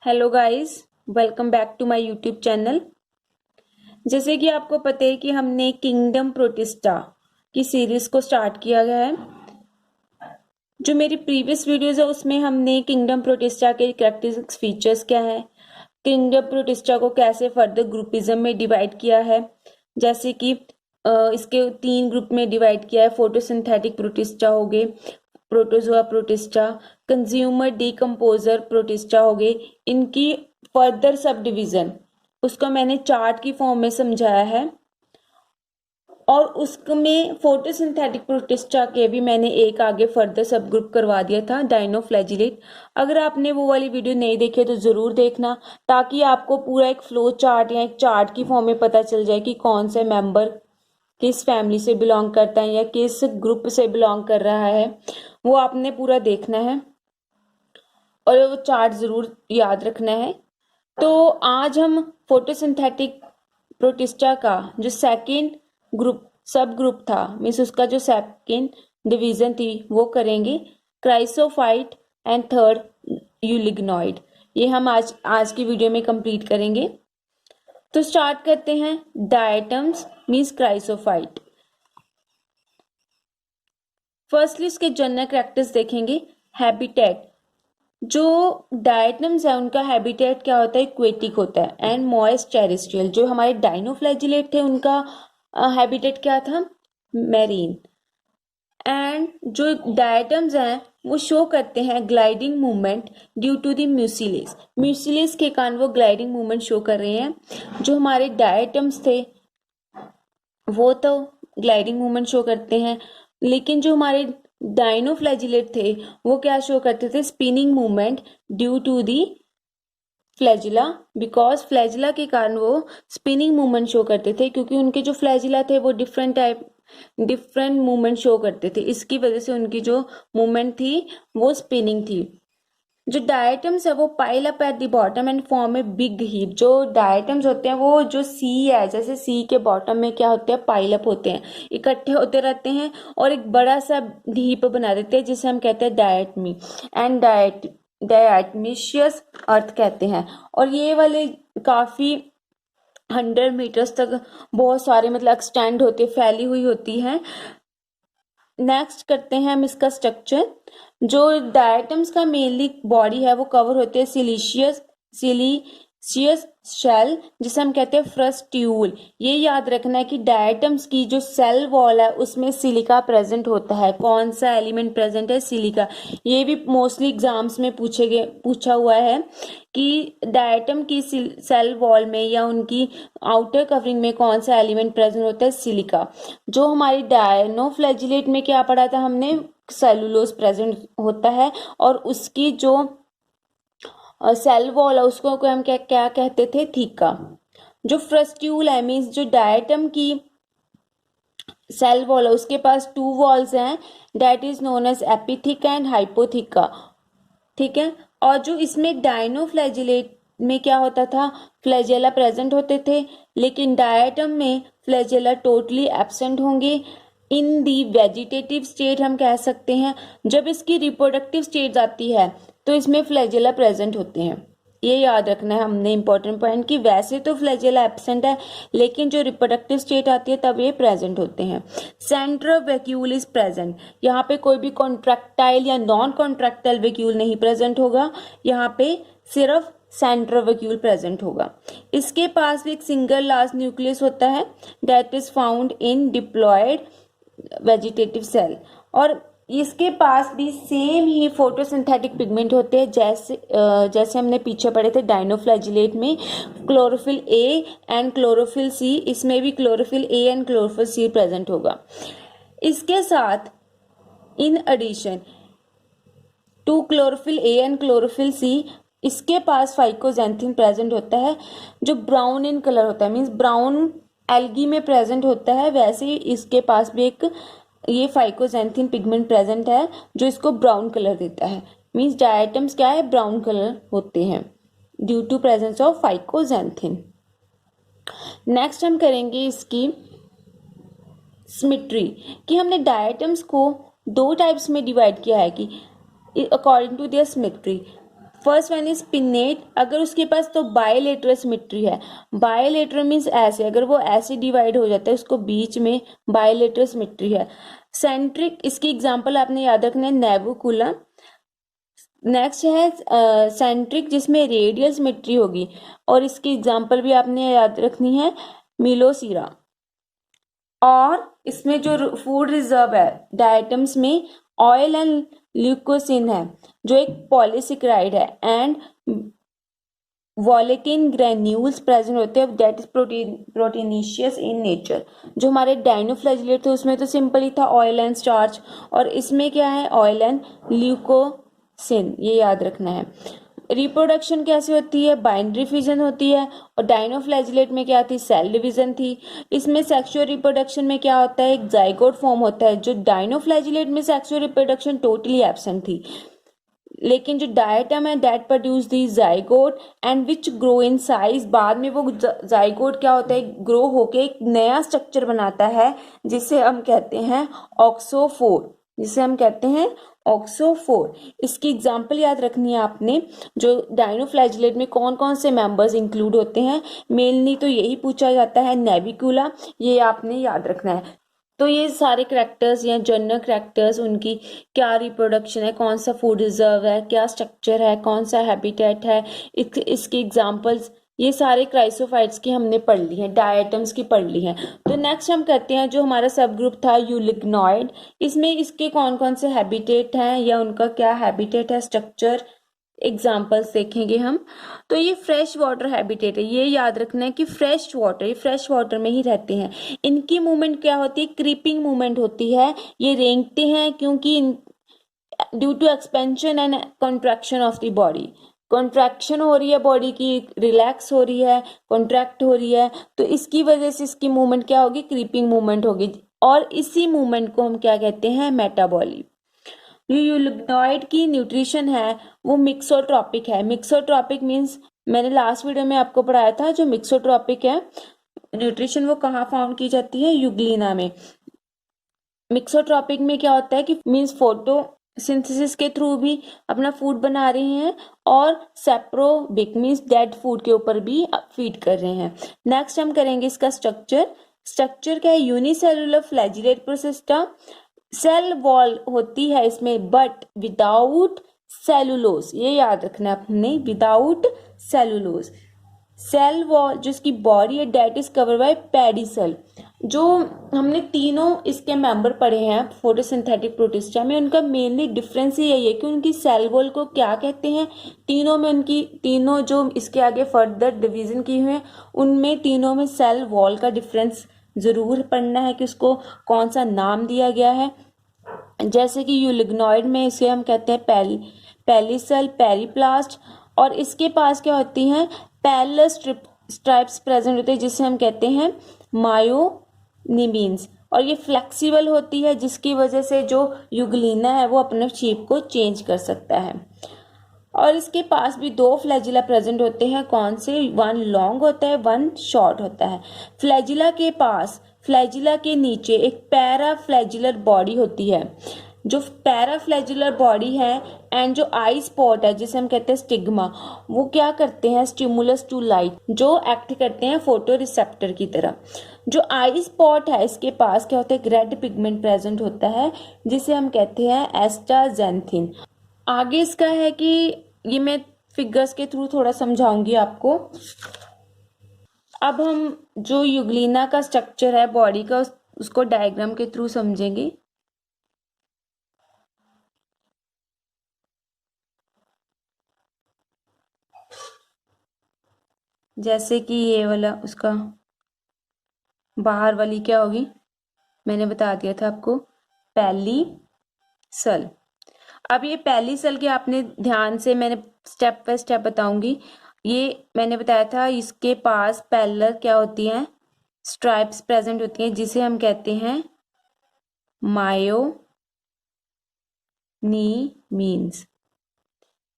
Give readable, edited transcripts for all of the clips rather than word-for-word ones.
Hello guys, welcome back to my YouTube channel. जैसे कि आपको पता है कि हमने किंगडम प्रोटिस्टा की सीरीज को स्टार्ट किया गया है। जो मेरी प्रीवियस वीडियोस है उसमें हमने किंगडम प्रोटिस्टा के कैरेक्टरिस्टिक्स फीचर्स क्या है, किंगडम प्रोटिस्टा को कैसे फर्दर ग्रुपिज्म में डिवाइड किया है। जैसे कि इसके 3 ग्रुप में डिवाइड किया है। फोटोसिंथेटिक प्रोटिस्टा हो गए, protozoa protista, consumer decomposer protista हो गए। इनकी फर्दर सब डिवीजन उसको मैंने चार्ट की फॉर्म में समझाया है। और उसमें फोटोसिंथेटिक प्रोटिस्टा के भी मैंने एक आगे फर्दर सब ग्रुप करवा दिया था, डायनोफ्लैजिलेट। अगर आपने वो वाली वीडियो नहीं देखी तो जरूर देखना, ताकि आपको पूरा एक फ्लो चार्ट या एक चार्ट की फॉर्म में पता चल जाए कि कौन से मेंबर किस फैमिली से बिलोंग करता है या किस ग्रुप से बिलोंग कर रहा है। वो आपने पूरा देखना है और वो चार्ट जरूर याद रखना है। तो आज हम फोटोसिंथेटिक प्रोटिस्टा का जो सेकंड ग्रुप सब ग्रुप था, मीन्स उसका जो सेकंड डिवीजन थी वो करेंगे, क्राइसोफाइट एंड थर्ड यूलिग्नॉइड। ये हम आज की वीडियो में कंप्लीट करेंगे। तो स्टार्ट करते हैं। Diatoms means chrysophyte. फर्स्टली इसके जनरल कैरेक्टर्स देखेंगे। हैबिटेट, जो डायटम्स है उनका हैबिटेट क्या होता है, एक्वेटिक होता है एंड मॉइस्ट टेरेस्ट्रियल। जो हमारे डायनोफ्लैजिलेट थे उनका हैबिटेट क्या था, मैरीन। एंड जो डायटम्स हैं वो शो करते हैं gliding movement due to the mucilage. Mucilage के कारण वो ग्लाइडिंग मूवमेंट शो कर रहे हैं। जो हमारे डायटम्स थे वो तो ग्लाइडिंग मूवमेंट शो करते हैं, लेकिन जो हमारे डायनोफ्लैजिलेट थे वो क्या शो करते थे, spinning movement due to the flagella. Because flagella के कारण वो स्पिनिंग मूवमेंट शो करते थे, क्योंकि उनके जो फ्लैजिला थे वो डिफरेंट मूवमेंट शो करते थे। इसकी वजह से उनकी जो मूवमेंट थी वो स्पिनिंग थी। जो डायटम्स है वो pile up at the bottom and form a big heap. जो डायटम्स होते हैं वो जो सी है, जैसे सी के बॉटम में क्या होते हैं, पाइल अप होते हैं, इकट्ठे होते रहते हैं और एक बड़ा सा हीप बना देते हैं जिसे हम कहते हैं डायटमी एंड डायटमिशियस अर्थ कहते हैं। और ये वाले काफी 100 मीटर्स तक बहुत सारे मतलब एक्सटेंड होते फैली हुई होती है। नेक्स्ट करते हैं हम इसका स्ट्रक्चर। जो डायटम्स का मेनली बॉडी है वो कवर होते हैं सिलीशियस शेल, जिसे हम कहते हैं फ्रस्ट्यूल। ये याद रखना है कि डायटम्स की जो सेल वॉल है उसमें सिलिका प्रेजेंट होता है। कौन सा एलिमेंट प्रेजेंट है, सिलिका। ये भी मोस्टली एग्जाम्स में पूछा हुआ है कि डायटम की सेल वॉल में या उनकी आउटर कवरिंग में कौन सा एलिमेंट प्रेजेंट होता है, सिलिका। जो हमारी डायनोफ्लैजिलेट में क्या पढ़ा था हमने, सेलुलोज प्रेजेंट होता है और उसकी जो सेल वॉल है उसको हम क्या क्या कहते थे, थीका। जो फ्रस्ट्यूल है मीन्स जो डायटम की सेल वॉल है उसके पास 2 वॉल्स हैं, that is known as epitheca and hypotheca. ठीक है। और जो इसमें डायनोफ्लैजिलेट में क्या होता था, फ्लैजेला प्रेजेंट होते थे, लेकिन डायटम में फ्लैजेला टोटली एब्सेंट होंगे। इन दी वेजिटेटिव स्टेट हम कह सकते हैं। जब इसकी रिप्रोडक्टिव स्टेट आती है तो इसमें फ्लैजेला प्रेजेंट होते हैं। ये याद रखना है हमने, इंपॉर्टेंट पॉइंट, कि वैसे तो फ्लैजेला एब्सेंट है लेकिन जो रिप्रोडक्टिव स्टेट आती है तब ये प्रेजेंट होते हैं। Centre of vacuole is present. यहाँ पे कोई भी कॉन्ट्रैक्टाइल या नॉन कॉन्ट्रैक्टाइल वैक्यूल नहीं प्रेजेंट होगा, यहाँ पे सिर्फ सेंटर वैक्यूल प्रेजेंट होगा। इसके पास भी एक सिंगल लास्ट न्यूक्लियस होता है, that is found in diploid vegetative cell. और इसके पास भी सेम ही फोटोसिंथेटिक पिगमेंट होते हैं, जैसे हमने पीछे पढ़े थे डायनोफ्लैजिलेट में chlorophyll A and chlorophyll C. इसमें भी chlorophyll A and chlorophyll C present होगा। इसके साथ in addition to chlorophyll A and chlorophyll C इसके पास फाइकोजेंथिन प्रेजेंट होता है, जो ब्राउन इन कलर होता है, मीन्स ब्राउन एल्गी में प्रेजेंट होता है। वैसे ही इसके पास भी एक ये फाइकोजेंथिन पिगमेंट प्रेजेंट है जो इसको ब्राउन कलर देता है। मीन्स डायटम्स क्या है, ब्राउन कलर होते हैं due to presence of fucoxanthin. Next हम करेंगे इसकी सिमेट्री, कि हमने डायटम्स को 2 टाइप्स में डिवाइड किया है कि according to their symmetry. First one is pinnate, अगर उसके पास तो बायलेटरल सिमेट्री है। बायलेटरल मीन्स ऐसे, अगर वो ऐसे डिवाइड हो जाता है उसको बीच में बायलेटरल सिमेट्री है। सेंट्रिक, इसकी एग्जांपल आपने याद रखना है नेबुकुला। नेक्स्ट है सेंट्रिक जिसमें रेडियल सिमेट्री होगी, और इसकी एग्जांपल भी आपने याद रखनी है मिलोसीरा। और इसमें जो फूड रिजर्व है डायटम्स में ऑयल एंड ल्यूकोसिन है जो एक पॉलीसेकेराइड है, एंड वॉलेटिन ग्रेन्यूल्स प्रेजेंट होते हैं that is proteinaceous in nature. जो हमारे डाइनोफ्लैजिलेट थे उसमें तो सिंपल ही था ऑयल एंड स्टार्च, और इसमें क्या है ऑयल एंड ल्यूकोसिन, ये याद रखना है। रिप्रोडक्शन कैसे होती है, बाइनरी फिजन होती है, और डाइनोफ्लैजिलेट में क्या थी सेल डिवीजन थी। इसमें सेक्सुअल रिप्रोडक्शन में क्या होता है एक जाइगोट फॉर्म होता है, जो डाइनोफ्लैजिलेट में सेक्सुअल रिप्रोडक्शन टोटली एब्सेंट थी। लेकिन जो डायटम है that produce the zygote and which grow in size, बाद में वो जाइगोट क्या होता है ग्रो होके एक नया स्ट्रक्चर बनाता है जिसे हम कहते हैं ऑक्सोफोर, जिसे हम कहते हैं ऑक्सोफोर। इसकी एग्जांपल याद रखनी है आपने, जो डाइनोफ्लैजिलेट में कौन कौन से मेंबर्स इंक्लूड होते हैं, मेनली तो यही पूछा जाता है नेबिकुला, ये आपने याद रखना है। तो ये सारे करेक्टर्स या जनरल करेक्टर्स, उनकी क्या रिप्रोडक्शन है, कौन सा फूड रिजर्व है, क्या स्ट्रक्चर है, कौन सा हैबिटेट है, इसकी एग्जांपल्स, ये सारे क्राइसोफाइट्स की हमने पढ़ ली हैं, डायटम्स की पढ़ ली हैं। तो नेक्स्ट हम करते हैं जो हमारा सब ग्रुप था यूलिग्नॉइड, इसमें इसके कौन कौन से हैबिटेट हैं या उनका क्या हैबिटेट है, स्ट्रक्चर, एग्जाम्पल्स देखेंगे हम। तो ये फ्रेश वाटर हैबिटेट है, ये याद रखना है कि फ्रेश वाटर, ये फ्रेश वाटर में ही रहते हैं। इनकी मूवमेंट क्या होती है, क्रीपिंग मूवमेंट होती है, ये रेंगते हैं क्योंकि due to expansion and contraction of the body, contraction हो रही है बॉडी की, रिलैक्स हो रही है, कॉन्ट्रैक्ट हो रही है, तो इसकी वजह से इसकी मूवमेंट क्या होगी, क्रीपिंग मूवमेंट होगी, और इसी मूवमेंट को हम क्या कहते हैं, मेटाबॉलिक। जो यूलिग्नॉइड की न्यूट्रिशन है वो मिक्सोट्रॉपिक है। मिक्सोट्रॉपिक मीन्स मैंने लास्ट वीडियो में आपको पढ़ाया था, जो मिक्सोट्रॉपिक है न्यूट्रिशन वो कहाँ फाउंड की जाती है, यूग्लिना में। मिक्सोट्रॉपिक में क्या होता है कि मीन्स फोटो सिंथेसिस के थ्रू भी अपना फूड बना रहे हैं, और सेप्रोबिक मीन्स डेड फूड के ऊपर भी फीड कर रहे हैं। नेक्स्ट हम करेंगे इसका स्ट्रक्चर। स्ट्रक्चर क्या है, यूनिसेलुलर फ्लैजिलेट प्रोसिस्टा, सेल वॉल होती है इसमें बट विदाउट सेलुलोज, ये याद रखना है आपने, विदाउट सेलुलोज। सेल वॉल जो इसकी बॉडी है that is cover by pedicel. जो हमने तीनों इसके मेंबर पढ़े हैं फोटोसिंथेटिक प्रोटिस्टा में, उनका मेनली डिफरेंस ही यही है कि उनकी सेल वॉल को क्या कहते हैं। तीनों में उनकी, तीनों जो इसके आगे फर्दर डिवीजन किए हुए हैं उनमें तीनों में सेल वॉल का डिफरेंस जरूर पढ़ना है कि उसको कौन सा नाम दिया गया है। जैसे कि यूलिग्नॉइड में इसे हम कहते हैं पेलिसल, पेरिप्लास्ट, और इसके पास क्या होती हैं पैरेलल स्ट्राइप्स प्रेजेंट होते हैं जिसे हम कहते हैं मायोनिमीन्स, और ये फ्लेक्सिबल होती है जिसकी वजह से जो यूग्लिना है वो अपने शेप को चेंज कर सकता है। और इसके पास भी दो फ्लैजिला प्रेजेंट होते हैं, कौन से, वन लॉन्ग होता है, वन शॉर्ट होता है। फ्लैजिला के पास, फ्लैजिला के नीचे एक पैराफ्लैजिलर बॉडी होती है। जो पैराफ्लैजिलर बॉडी है एंड जो आई स्पॉट है जिसे हम कहते हैं स्टिग्मा, वो क्या करते हैं, स्टिमुलस टू लाइट, जो एक्ट करते हैं फोटो रिसेप्टर की तरह। जो आई स्पॉट है इसके पास क्या होता है, रेड पिगमेंट प्रेजेंट होता है जिसे हम कहते हैं एस्टाजेंथिन। आगे इसका है कि ये मैं फिगर्स के थ्रू थोड़ा समझाऊंगी आपको। अब हम जो यूग्लिना का स्ट्रक्चर है बॉडी का उसको डायग्राम के थ्रू समझेंगे। जैसे कि ये वाला उसका बाहर वाली क्या होगी, मैंने बता दिया था आपको, पहली सल। अब ये पहली सल के आपने ध्यान से, मैंने स्टेप बाय स्टेप बताऊंगी। ये मैंने बताया था इसके पास पैरेलल क्या होती हैं, स्ट्राइप्स प्रेजेंट होती हैं जिसे हम कहते हैं मायोनीमीन्स।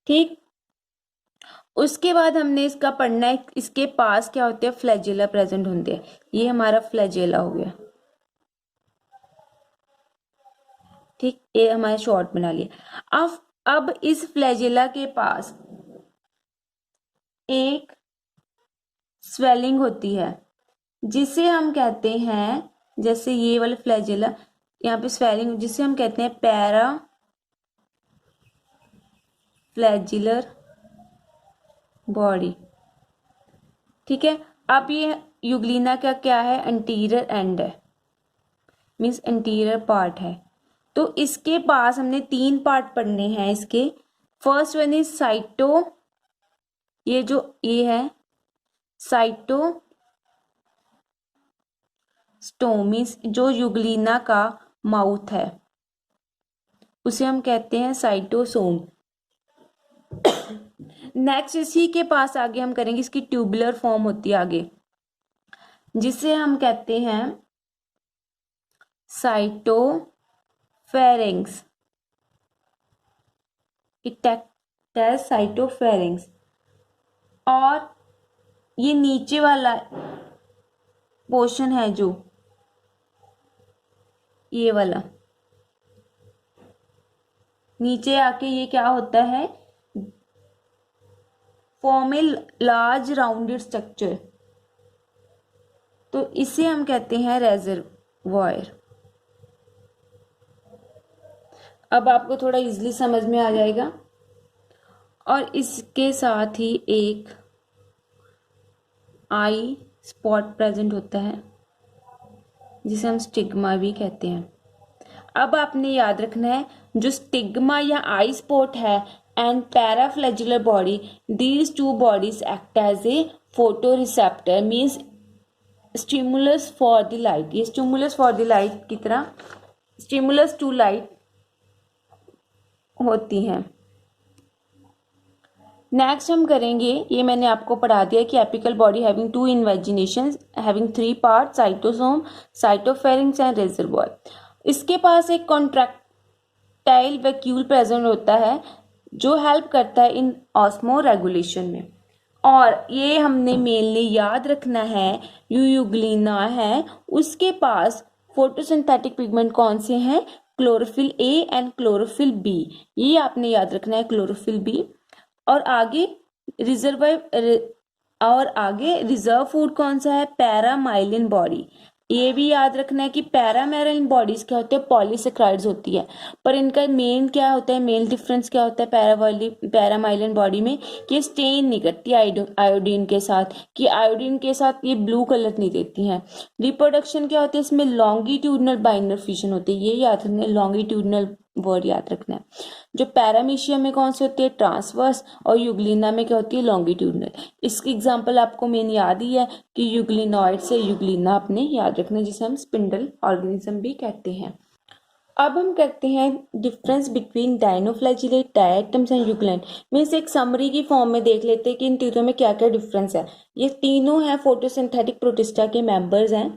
ठीक, उसके बाद हमने इसका पढ़ना है, इसके पास क्या होते हैं, फ्लैजिला प्रेजेंट होते हैं। ये हमारा फ्लैजिला हो गया, ठीक, ये हमारे शॉर्ट बना लिया। अब इस फ्लैजिला के पास एक स्वेलिंग होती है जिसे हम कहते हैं, जैसे ये वाला फ्लैजिला, यहाँ पे स्वेलिंग जिसे हम कहते हैं पैरा फ्लैजिलर बॉडी। ठीक है, अब ये यूग्लिना का क्या है, एंटीरियर एंड है, मीन्स एंटीरियर पार्ट है। तो इसके पास हमने 3 पार्ट पढ़ने हैं इसके। फर्स्ट वन इज साइटो, ये जो ये है साइटो स्टोमिस, जो यूग्लिना का माउथ है उसे हम कहते हैं साइटोसोम। नेक्स्ट इसी के पास आगे हम करेंगे, इसकी ट्यूबुलर फॉर्म होती है आगे, जिसे हम कहते हैं साइटोफेरिंग्स, साइटोफेरिंग्स। और ये नीचे वाला पोर्शन है जो ये वाला, नीचे आके ये क्या होता है, form a large rounded structure, तो इसे हम कहते हैं रेजर्वॉयर। अब आपको थोड़ा इजीली समझ में आ जाएगा। और इसके साथ ही एक आई स्पॉट प्रेजेंट होता है जिसे हम स्टिग्मा भी कहते हैं। अब आपने याद रखना है, जो स्टिग्मा या आई स्पॉट है and paraflagellar body, these two bodies act as a photoreceptor, means stimulus for the light. ये स्टिमुलस फॉर द लाइट की तरह स्टिमुलस टू लाइट होती हैं। नेक्स्ट हम करेंगे, ये मैंने आपको पढ़ा दिया कि apical body having 2 invaginations having 3 part, cytostome, cytopharynx and reservoir. इसके पास एक कॉन्ट्रैक्टाइल वैक्यूल प्रेजेंट होता है जो हेल्प करता है इन ऑस्मो रेगुलेशन में। और ये हमने मेनली याद रखना है, यूग्लिना है उसके पास फोटोसिंथेटिक पिगमेंट कौन से हैं, chlorophyll A and chlorophyll B, ये आपने याद रखना है, क्लोरोफिल बी। और आगे रिजर्व फूड कौन सा है, पैरामाइलिन बॉडी। ये भी याद रखना है कि पैरामाइलिन बॉडीज क्या होते हैं, पॉलीसेक्राइड्स होती है। पर इनका मेन क्या होता है, मेन डिफरेंस क्या होता है पैरामाइलिन बॉडी में, कि ये स्टेन नहीं करती आयोडीन के साथ, कि आयोडीन के साथ ये ब्लू कलर नहीं देती हैं। रिप्रोडक्शन क्या होती है, इसमें लॉन्गिट्यूडनल बाइंडर फिशन होती है, ये याद रखना है, लॉन्गिट्यूडनल वर्ड याद रखना है। जो पैरामीशियम में कौन सी होती है, ट्रांसवर्स, और यूग्लिना में क्या होती है, लॉन्गिट्यूडनल। इसकी एग्जांपल आपको मेन याद ही है कि यूग्लिनॉइड से यूग्लिना अपने याद रखना, जिसे हम स्पिंडल ऑर्गेनिज्म भी कहते हैं। अब हम करते हैं difference between dinoflagellate, diatoms and euglena. Means एक समरी की फॉर्म में देख लेते हैं कि इन तीनों में क्या क्या डिफरेंस है। ये तीनों हैं फोटोसिंथेटिक प्रोटिस्टा के मेंबर्स हैं।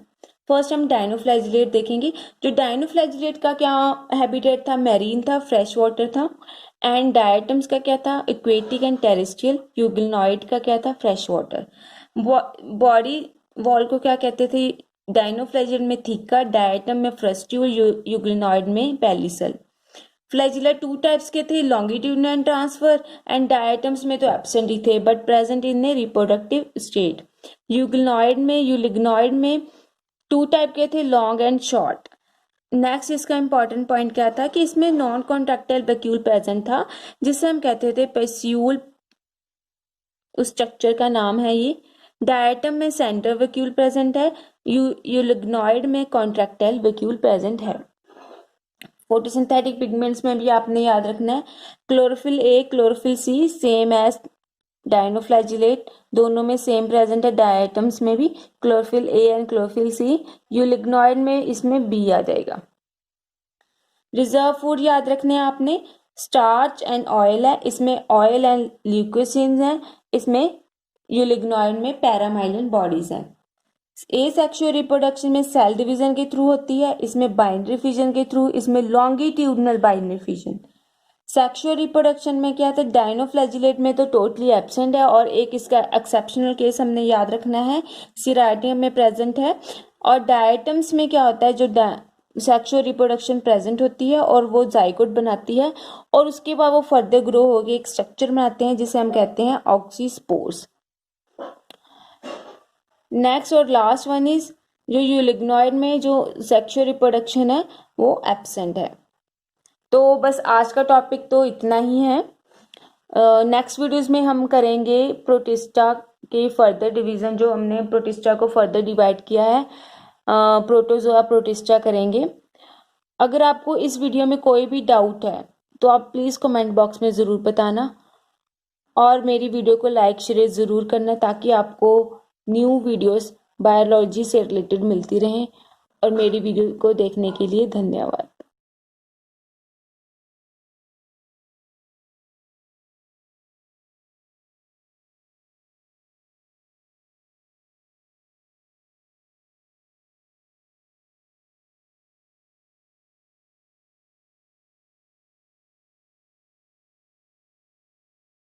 फर्स्ट हम डायनोफ्लैजिलेट देखेंगे। जो डायनोफ्लैजिलेट का क्या हैबिटेट था, मैरीन था, फ्रेश वाटर था। एंड डायटम्स का क्या था, एक्वेटिक एंड टेरेस्ट्रियल। यूग्लिनॉइड का क्या था, फ्रेश वाटर। बॉडी वॉल को क्या कहते थे, डायनोफ्लैजिलेट में थीका, डायटम में फ्रस्ट्यूल, यूग्लिनॉइड में पेलिसल। फ्लैजिला 2 टाइप्स के थे, लॉन्गिट्यूडनल ट्रांसफर, एंड डायटम्स में तो एब्सेंट ही थे but present in a reproductive state. Euglenoid में 2 टाइप के थे, लॉन्ग एंड शॉर्ट। नेक्स्ट इसका इंपॉर्टेंट पॉइंट क्या था कि इसमें नॉन कॉन्ट्रैक्टाइल वैक्यूल प्रेजेंट था, जिसे हम कहते थे पेस्यूल, उस स्ट्रक्चर का नाम है ये। डायटम में सेंटर वैक्यूल प्रेजेंट है, यूलिग्नॉइड में कॉन्ट्रैक्टाइल वैक्यूल प्रेजेंट है। फोटोसिंथेटिक पिगमेंट्स में भी आपने याद रखना है, chlorophyll A, chlorophyll C same as dinoflagellate, दोनों में सेम प्रेजेंट है। डायटम्स में भी chlorophyll A and chlorophyll C, euglenoid में इसमें बी आ जाएगा। रिजर्व फूड याद रखने हैं आपने, स्टार्च एंड ऑयल है, इसमें ऑयल एंड ल्यूकोसिन्स हैं, इसमें यूलिग्नॉइड में पैरामाइलिन बॉडीज हैं। ए सेक्सुअल रिप्रोडक्शन में सेल डिवीजन के थ्रू होती है, इसमें बाइनरी फिजन के थ्रू, इसमें longitudinal binary fission. Sexual reproduction में क्या था, डायनोफ्लैजिलेट में तो टोटली एब्सेंट है, और एक इसका एक्सेप्शनल केस हमने याद रखना है, सिराटियम में प्रेजेंट है। और डायटम्स में क्या होता है, जो सेक्सुअल रिप्रोडक्शन प्रेजेंट होती है और वो जाइगोट बनाती है, और उसके बाद वो फर्दर ग्रो होकर एक स्ट्रक्चर बनाते हैं जिसे हम कहते हैं ऑक्सीस्पोर्स। नेक्स्ट और लास्ट वन इज जो यूलिग्नॉइड में जो सेक्सुअल रिप्रोडक्शन है वो एब्सेंट है। तो बस आज का टॉपिक तो इतना ही है। नेक्स्ट वीडियोस में हम करेंगे प्रोटिस्टा के फर्दर डिवीजन, जो हमने प्रोटिस्टा को फर्दर डिवाइड किया है, प्रोटोजोआ प्रोटिस्टा करेंगे। अगर आपको इस वीडियो में कोई भी डाउट है तो आप प्लीज़ कमेंट बॉक्स में ज़रूर बताना, और मेरी वीडियो को लाइक शेयर ज़रूर करना ताकि आपको न्यू वीडियोस बायोलॉजी से रिलेटेड मिलती रहें। और मेरी वीडियो को देखने के लिए धन्यवाद।